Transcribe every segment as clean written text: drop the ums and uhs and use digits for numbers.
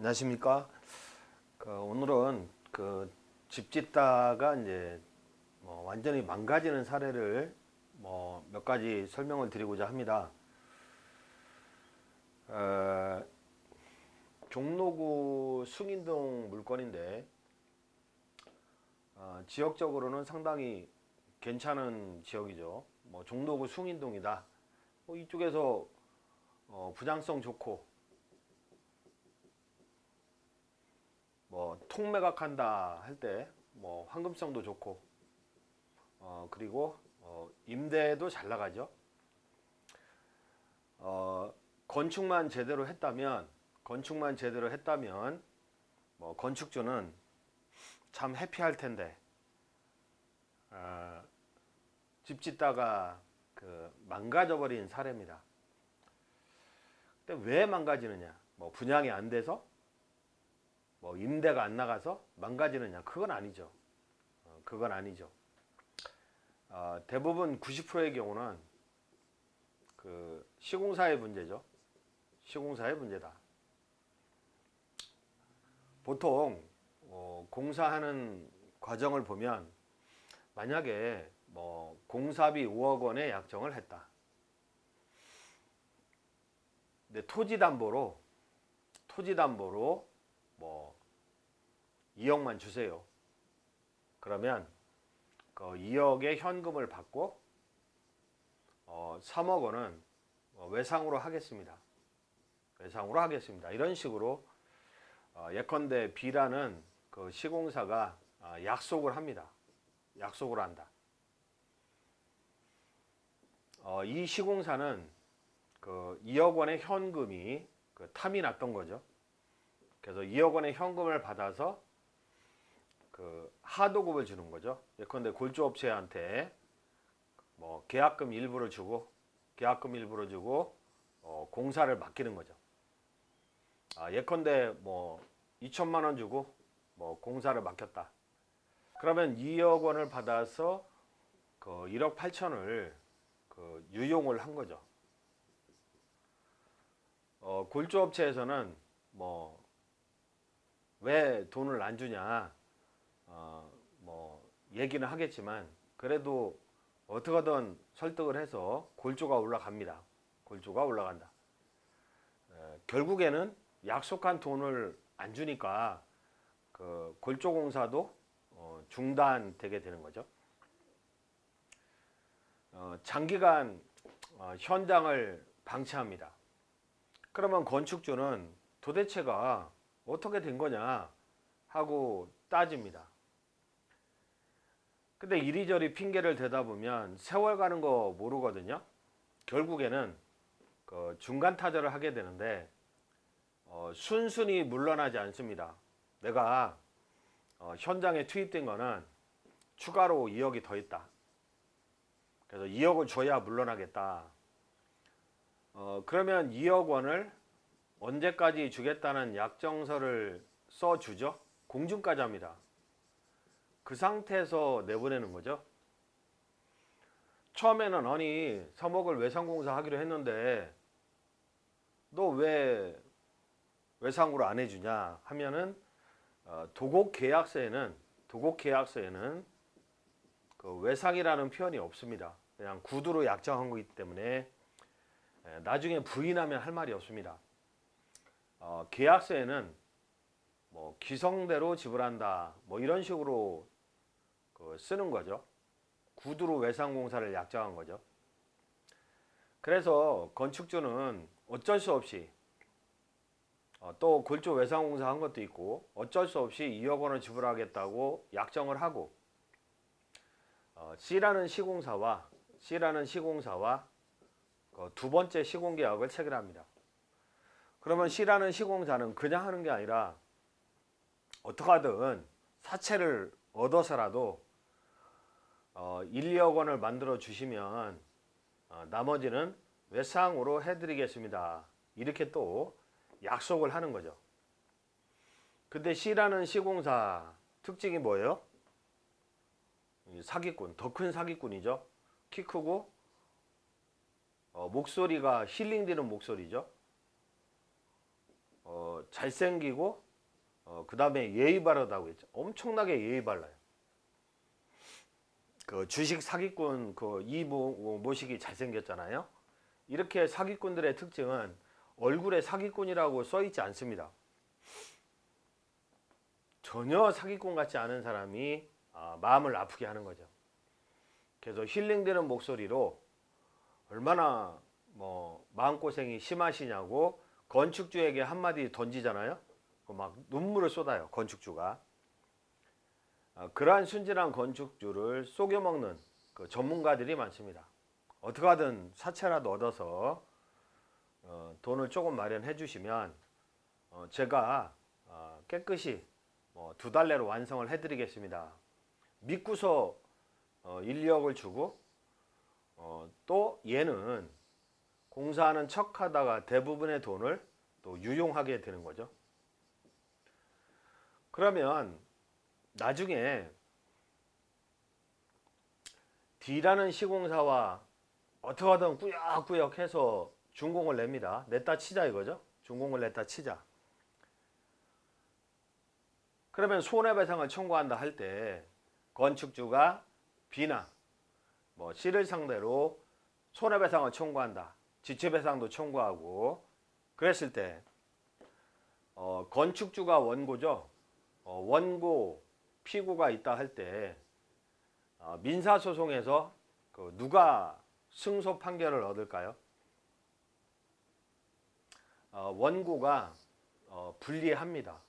안녕하십니까. 오늘은 집 짓다가 이제 완전히 망가지는 사례를 몇 가지 설명을 드리고자 합니다. 종로구 숭인동 물건인데 지역적으로는 상당히 괜찮은 지역이죠. 종로구 숭인동이다. 이쪽에서 분양성 좋고 통매각한다 할 때 황금성도 좋고 그리고 임대도 잘 나가죠. 건축만 제대로 했다면 건축주는 참 해피할 텐데 집 짓다가 망가져 버린 사례입니다. 근데 왜 망가지느냐? 분양이 안 돼서? 임대가 안 나가서 망가지느냐? 그건 아니죠. 그건 아니죠. 대부분 90%의 경우는 시공사의 문제죠. 시공사의 문제다. 보통 공사하는 과정을 보면 만약에 공사비 5억 원의 약정을 했다. 근데 토지담보로 2억만 주세요. 그러면 2억의 현금을 받고 3억 원은 외상으로 하겠습니다. 외상으로 하겠습니다. 이런 식으로 예컨대 B라는 시공사가 약속을 합니다. 약속을 한다. 이 시공사는 2억 원의 현금이 탐이 났던 거죠. 그래서 2억 원의 현금을 받아서 하도급을 주는 거죠. 예컨대 골조업체한테 계약금 일부를 주고 공사를 맡기는 거죠. 예컨대 2천만 원 주고 공사를 맡겼다. 그러면 2억 원을 받아서 1억 8천을 유용을 한 거죠. 골조업체에서는 왜 돈을 안 주냐 얘기는 하겠지만 그래도 어떻게든 설득을 해서 골조가 올라갑니다. 골조가 올라간다. 결국에는 약속한 돈을 안 주니까 골조 공사도 중단되게 되는 거죠. 장기간 현장을 방치합니다. 그러면 건축주는 도대체가 어떻게 된 거냐 하고 따집니다. 근데 이리저리 핑계를 대다 보면 세월 가는 거 모르거든요. 결국에는 중간 타결을 하게 되는데 순순히 물러나지 않습니다. 내가 현장에 투입된 거는 추가로 2억이 더 있다. 그래서 2억을 줘야 물러나겠다. 그러면 2억 원을 언제까지 주겠다는 약정서를 써주죠. 공증까지 합니다. 그 상태에서 내보내는 거죠. 처음에는 아니 3억을 외상공사 하기로 했는데 너 왜 외상으로 안 해주냐 하면은 도곡계약서에는 외상이라는 표현이 없습니다. 그냥 구두로 약정한 거기 때문에 나중에 부인하면 할 말이 없습니다. 계약서에는 기성대로 지불한다 이런 식으로 쓰는 거죠. 구두로 외상공사를 약정한 거죠. 그래서 건축주는 어쩔 수 없이 또 골조 외상공사 한 것도 있고 어쩔 수 없이 2억 원을 지불하겠다고 약정을 하고 C라는 시공사와 두 번째 시공계약을 체결합니다. 그러면 C라는 시공사는 그냥 하는 게 아니라 어떻게 하든 사채를 얻어서라도 1, 2억 원을 만들어 주시면 나머지는 외상으로 해드리겠습니다. 이렇게 또 약속을 하는 거죠. 근데 C라는 시공사 특징이 뭐예요? 사기꾼, 더 큰 사기꾼이죠. 키 크고 목소리가 힐링되는 목소리죠. 잘생기고 그 다음에 예의 바르다고 했죠. 엄청나게 예의 발라요. 그 주식 사기꾼 그 이모식이 잘생겼잖아요. 이렇게 사기꾼들의 특징은 얼굴에 사기꾼이라고 써 있지 않습니다. 전혀 사기꾼 같지 않은 사람이 마음을 아프게 하는 거죠. 그래서 힐링되는 목소리로 얼마나 마음고생이 심하시냐고 건축주에게 한마디 던지잖아요. 막 눈물을 쏟아요, 건축주가. 그러한 순진한 건축주를 속여먹는 그 전문가들이 많습니다. 어떻게 하든 사채라도 얻어서 돈을 조금 마련해 주시면 제가 깨끗이 2달 내로 완성을 해 드리겠습니다. 믿고서 1, 2억을 주고 또 얘는 공사하는 척 하다가 대부분의 돈을 또 유용하게 되는 거죠. 그러면 나중에 D라는 시공사와 어떻게 하든 꾸역꾸역 해서 준공을 냅니다. 냈다 치자 이거죠. 준공을 냈다 치자. 그러면 손해배상을 청구한다 할 때 건축주가 B나 C를 상대로 손해배상을 청구한다. 지체배상도 청구하고 그랬을 때 건축주가 원고죠. 원고 피고가 있다 할 때 민사소송에서 누가 승소 판결을 얻을까요? 원고가 불리합니다.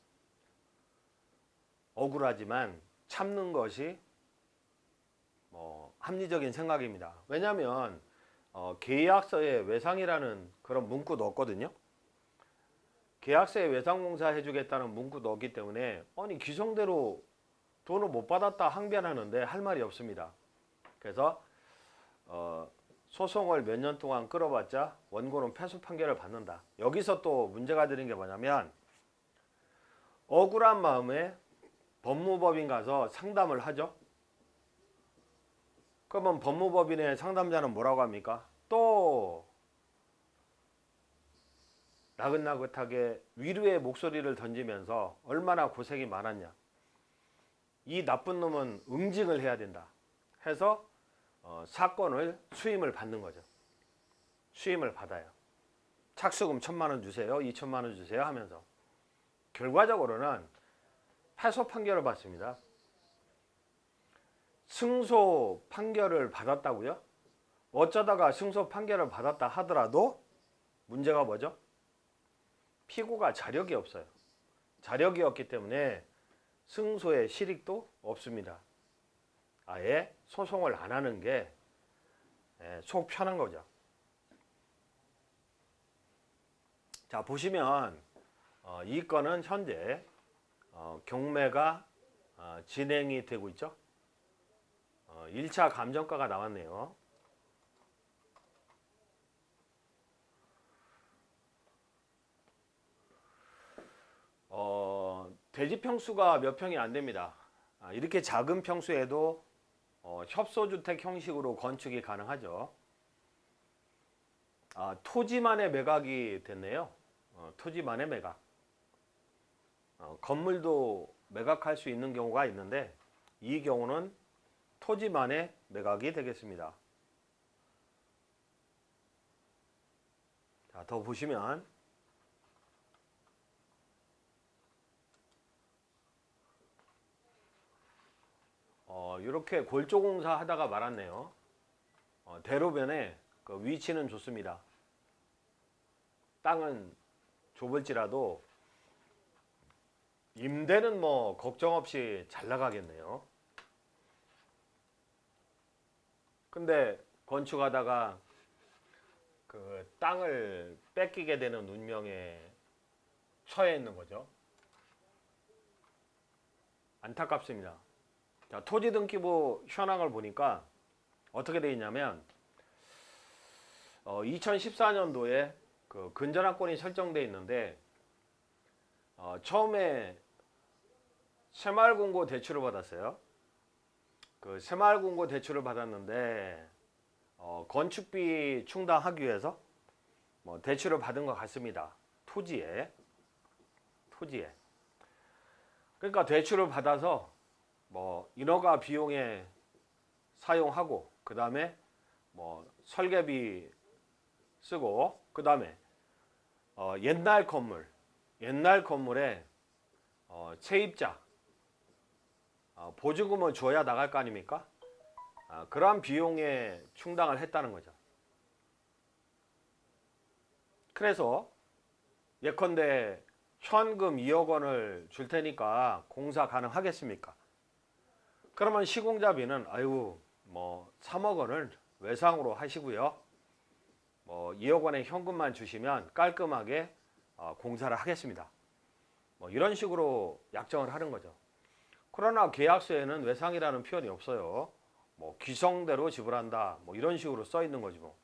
억울하지만 참는 것이 합리적인 생각입니다. 왜냐하면 계약서에 외상이라는 그런 문구 넣었거든요. 계약서에 외상공사 해주겠다는 문구 넣었기 때문에 아니 기성대로 돈을 못 받았다 항변하는데 할 말이 없습니다. 그래서 소송을 몇 년 동안 끌어봤자 원고는 패소 판결을 받는다. 여기서 또 문제가 되는 게 뭐냐면 억울한 마음에 법무법인 가서 상담을 하죠. 그러면 법무법인의 상담자는 뭐라고 합니까? 또 나긋나긋하게 위로의 목소리를 던지면서 얼마나 고생이 많았냐. 이 나쁜 놈은 응징을 해야 된다. 해서 사건을 수임을 받는 거죠. 수임을 받아요. 착수금 1,000만 원 주세요. 2,000만 원 주세요 하면서 결과적으로는 패소 판결을 받습니다. 승소 판결을 받았다고요? 어쩌다가 승소 판결을 받았다 하더라도 문제가 뭐죠? 피고가 자력이 없어요. 자력이 없기 때문에 승소의 실익도 없습니다. 아예 소송을 안 하는 게 속 편한 거죠. 자, 보시면 이 건은 현재 경매가 진행이 되고 있죠. 1차 감정가가 나왔네요. 대지 평수가 몇 평이 안 됩니다. 이렇게 작은 평수에도 협소주택 형식으로 건축이 가능하죠. 토지만의 매각이 됐네요. 토지만의 매각. 건물도 매각할 수 있는 경우가 있는데 이 경우는 토지만의 매각이 되겠습니다. 자, 더 보시면 이렇게 골조공사 하다가 말았네요. 대로변에 그 위치는 좋습니다. 땅은 좁을지라도 임대는 걱정 없이 잘 나가겠네요. 근데 건축하다가 그 땅을 뺏기게 되는 운명에 처해 있는 거죠. 안타깝습니다. 자, 토지 등기부 현황을 보니까 어떻게 되어 있냐면 2014년도에 그 근저당권이 설정되어 있는데 처음에 새마을금고 대출을 받았어요. 그 새마을금고 대출을 받았는데 건축비 충당하기 위해서 대출을 받은 것 같습니다. 토지에. 토지에. 그러니까 대출을 받아서 뭐 인허가 비용에 사용하고, 그 다음에 뭐 설계비 쓰고, 그 다음에 옛날 건물에 세입자 보증금을 줘야 나갈 거 아닙니까? 그러한 비용에 충당을 했다는 거죠. 그래서 예컨대 현금 2억 원을 줄 테니까 공사 가능하겠습니까? 그러면 시공자비는 아유 뭐 3억 원을 외상으로 하시고요. 뭐 2억 원의 현금만 주시면 깔끔하게 공사를 하겠습니다. 뭐 이런 식으로 약정을 하는 거죠. 그러나 계약서에는 외상이라는 표현이 없어요. 뭐 규정대로 지불한다. 뭐 이런 식으로 써 있는 거지 뭐.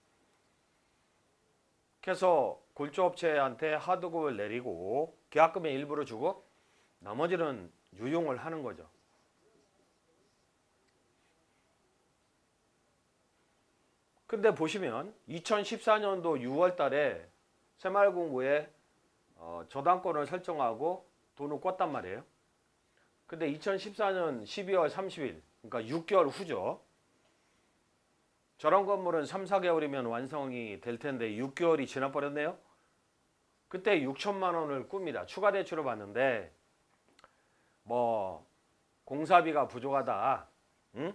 그래서 골조업체한테 하도급을 내리고 계약금의 일부를 주고 나머지는 유용을 하는 거죠. 근데 보시면 2014년도 6월 달에 새마을공고에 저당권을 설정하고 돈을 꿨단 말이에요. 근데 2014년 12월 30일, 그러니까 6개월 후죠. 저런 건물은 3, 4개월이면 완성이 될 텐데 6개월이 지나버렸네요. 그때 6천만 원을 꿉니다. 추가 대출을 받는데 뭐 공사비가 부족하다. 응?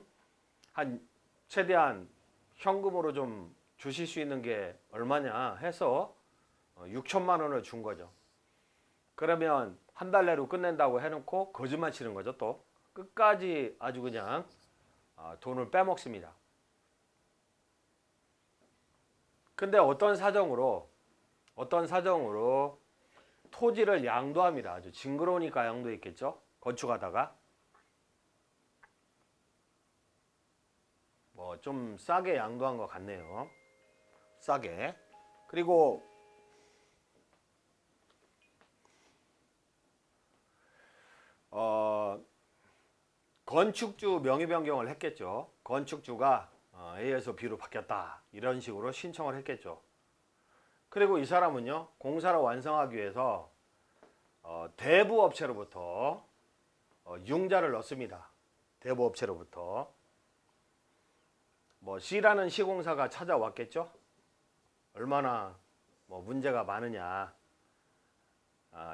한 최대한 현금으로 좀 주실 수 있는 게 얼마냐 해서 6천만 원을 준 거죠. 그러면 한 달 내로 끝낸다고 해놓고 거짓말 치는 거죠. 또 끝까지 아주 그냥 돈을 빼먹습니다. 근데 어떤 사정으로 토지를 양도합니다. 아주 징그러우니까 양도했겠죠. 건축하다가 뭐 좀 싸게 양도한 것 같네요. 싸게. 그리고 건축주 명의 변경을 했겠죠. 건축주가 A에서 B로 바뀌었다. 이런 식으로 신청을 했겠죠. 그리고 이 사람은요. 공사를 완성하기 위해서 대부업체로부터 융자를 넣습니다. 대부업체로부터. 뭐 C라는 시공사가 찾아왔겠죠. 얼마나 뭐 문제가 많으냐.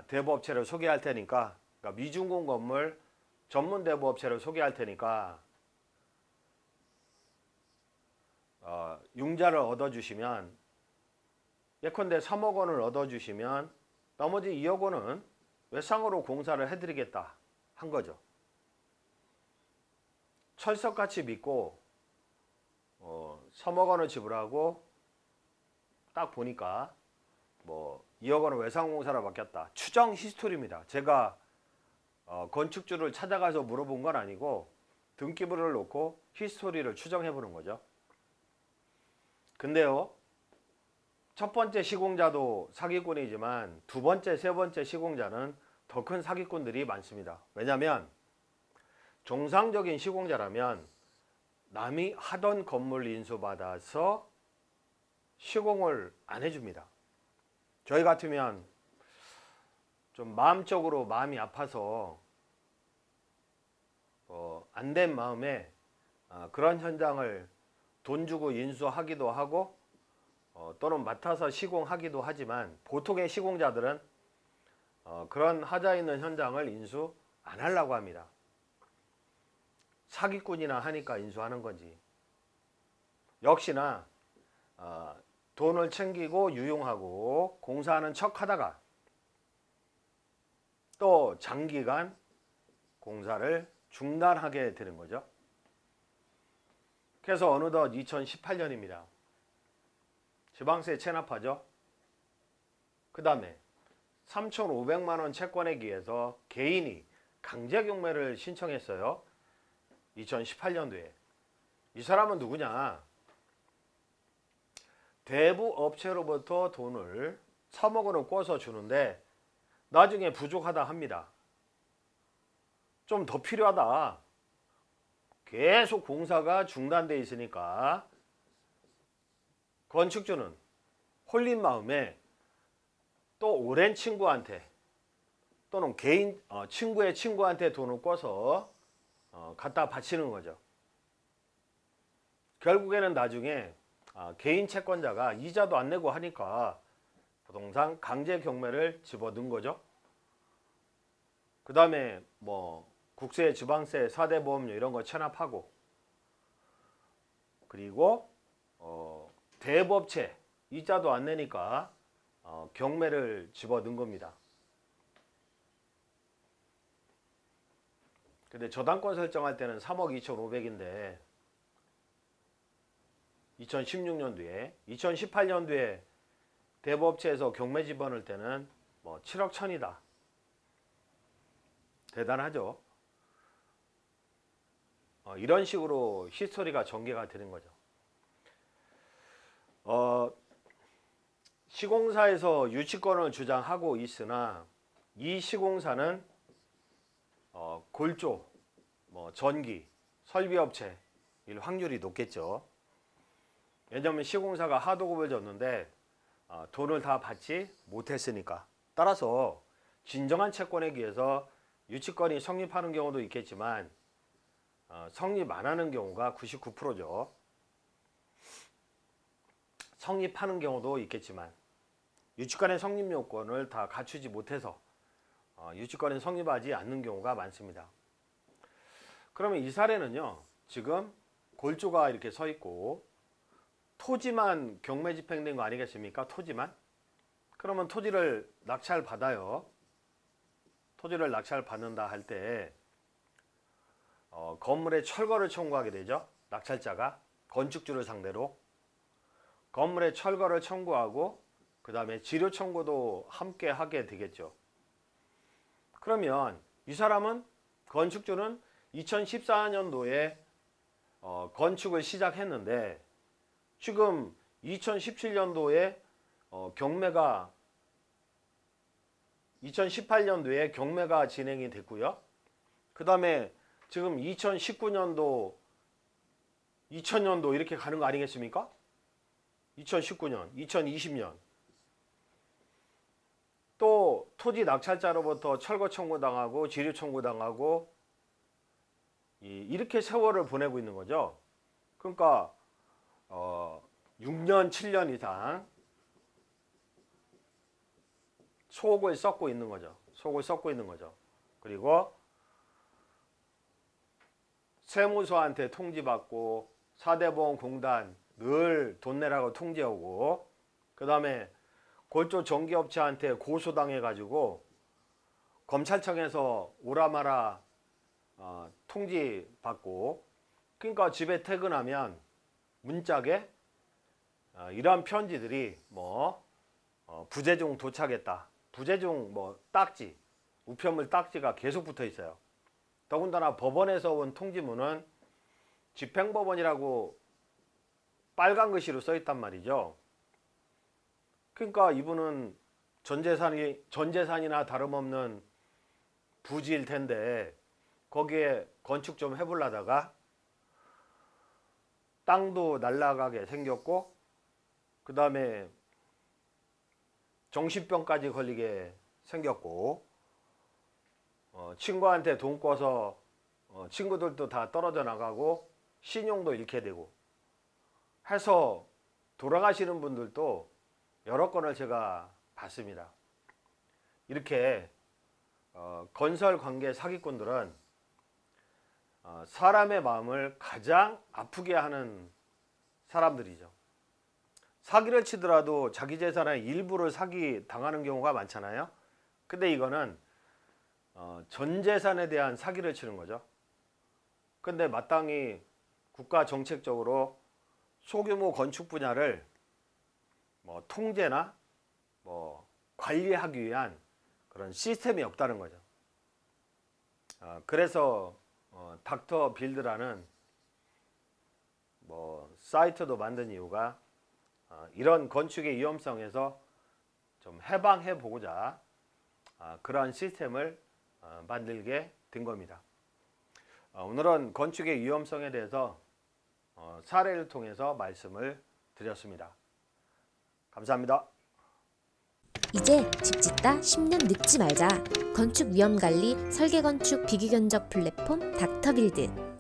대부업체를 소개할 테니까, 그러니까 미준공 건물 전문 대부업체를 소개할 테니까 융자를 얻어주시면, 예컨대 3억 원을 얻어주시면 나머지 2억 원은 외상으로 공사를 해드리겠다 한 거죠. 철석같이 믿고 3억 원을 지불하고 딱 보니까 뭐 2억 원은 외상공사로 바뀌었다. 추정 히스토리입니다. 제가 건축주를 찾아가서 물어본 건 아니고 등기부를 놓고 히스토리를 추정해 보는 거죠. 근데요, 첫 번째 시공자도 사기꾼이지만 두 번째, 세 번째 시공자는 더 큰 사기꾼들이 많습니다. 왜냐하면 정상적인 시공자라면 남이 하던 건물 인수받아서 시공을 안 해줍니다. 저희 같으면 좀 마음적으로 마음이 아파서 안 된 마음에 그런 현장을 돈 주고 인수하기도 하고 또는 맡아서 시공하기도 하지만 보통의 시공자들은 그런 하자 있는 현장을 인수 안 하려고 합니다. 사기꾼이나 하니까 인수하는 거지. 역시나 돈을 챙기고 유용하고 공사하는 척 하다가 또 장기간 공사를 중단하게 되는 거죠. 그래서 어느덧 2018년입니다. 지방세 체납하죠. 그 다음에 3,500만 원 채권에 기해서 개인이 강제경매를 신청했어요. 2018년도에. 이 사람은 누구냐? 대부업체로부터 돈을 3억 원을 꿔서 주는데 나중에 부족하다 합니다. 좀 더 필요하다. 계속 공사가 중단돼 있으니까 건축주는 홀린 마음에 또 오랜 친구한테 또는 개인 친구의 친구한테 돈을 꿔서 갖다 바치는 거죠. 결국에는 나중에 개인 채권자가 이자도 안 내고 하니까 부동산 강제 경매를 집어넣은 거죠. 그 다음에 뭐 국세, 지방세, 4대 보험료 이런 거 체납하고, 그리고 대부업체 이자도 안 내니까 경매를 집어넣은 겁니다. 근데 저당권 설정할 때는 3억 2,500인데 2016년도에 2018년도에 대부업체에서 경매 집어넣을 때는 뭐 7억 1천이다. 대단하죠. 이런 식으로 히스토리가 전개가 되는 거죠. 시공사에서 유치권을 주장하고 있으나 이 시공사는 골조, 뭐 전기, 설비업체일 확률이 높겠죠. 왜냐하면 시공사가 하도급을 줬는데 돈을 다 받지 못했으니까. 따라서 진정한 채권에 비해서 유치권이 성립하는 경우도 있겠지만 성립 안 하는 경우가 99%죠. 성립하는 경우도 있겠지만 유치권의 성립 요건을 다 갖추지 못해서 유치권이 성립하지 않는 경우가 많습니다. 그러면 이 사례는요, 지금 골조가 이렇게 서 있고 토지만 경매 집행된 거 아니겠습니까? 토지만. 그러면 토지를 낙찰 받아요. 토지를 낙찰 받는다 할 때 건물의 철거를 청구하게 되죠. 낙찰자가 건축주를 상대로 건물의 철거를 청구하고 그 다음에 지료 청구도 함께 하게 되겠죠. 그러면 이 사람은, 건축주는 2014년도에 건축을 시작했는데 지금 2017년도에 경매가 2018년도에 경매가 진행이 됐고요. 그 다음에 지금 2019년도, 2000년도 이렇게 가는 거 아니겠습니까? 2019년, 2020년. 또 토지 낙찰자로부터 철거 청구당하고 지료 청구당하고 이렇게 세월을 보내고 있는 거죠. 그러니까 6년, 7년 이상 속을 썩고 있는 거죠. 속을 썩고 있는 거죠. 그리고 세무서한테 통지받고 4대보험공단 늘 돈 내라고 통지하고, 그 다음에 골조 전기업체한테 고소당해가지고 검찰청에서 오라마라 통지받고, 그러니까 집에 퇴근하면 문짝에 이러한 편지들이 뭐 부재중 도착했다, 부재중 뭐 딱지, 우편물 딱지가 계속 붙어 있어요. 더군다나 법원에서 온 통지문은 집행법원이라고 빨간 글씨로 써 있단 말이죠. 그러니까 이분은 전재산이나 다름없는 부지일 텐데 거기에 건축 좀 해보려다가 땅도 날라가게 생겼고, 그 다음에 정신병까지 걸리게 생겼고, 친구한테 돈 꿔서 친구들도 다 떨어져 나가고 신용도 잃게 되고 해서 돌아가시는 분들도 여러 건을 제가 봤습니다. 이렇게 건설 관계 사기꾼들은 사람의 마음을 가장 아프게 하는 사람들이죠. 사기를 치더라도 자기 재산의 일부를 사기 당하는 경우가 많잖아요. 근데 이거는 전 재산에 대한 사기를 치는 거죠. 근데 마땅히 국가 정책적으로 소규모 건축 분야를 뭐 통제나 뭐 관리하기 위한 그런 시스템이 없다는 거죠. 그래서 닥터 빌드라는 뭐 사이트도 만든 이유가 이런 건축의 위험성에서 좀 해방해 보고자 그러한 시스템을 만들게 된 겁니다. 오늘은 건축의 위험성에 대해서 사례를 통해서 말씀을 드렸습니다. 감사합니다. 이제 집 짓다 10년 늙지 말자. 건축 위험 관리, 설계 건축 비규견적 플랫폼 닥터빌드.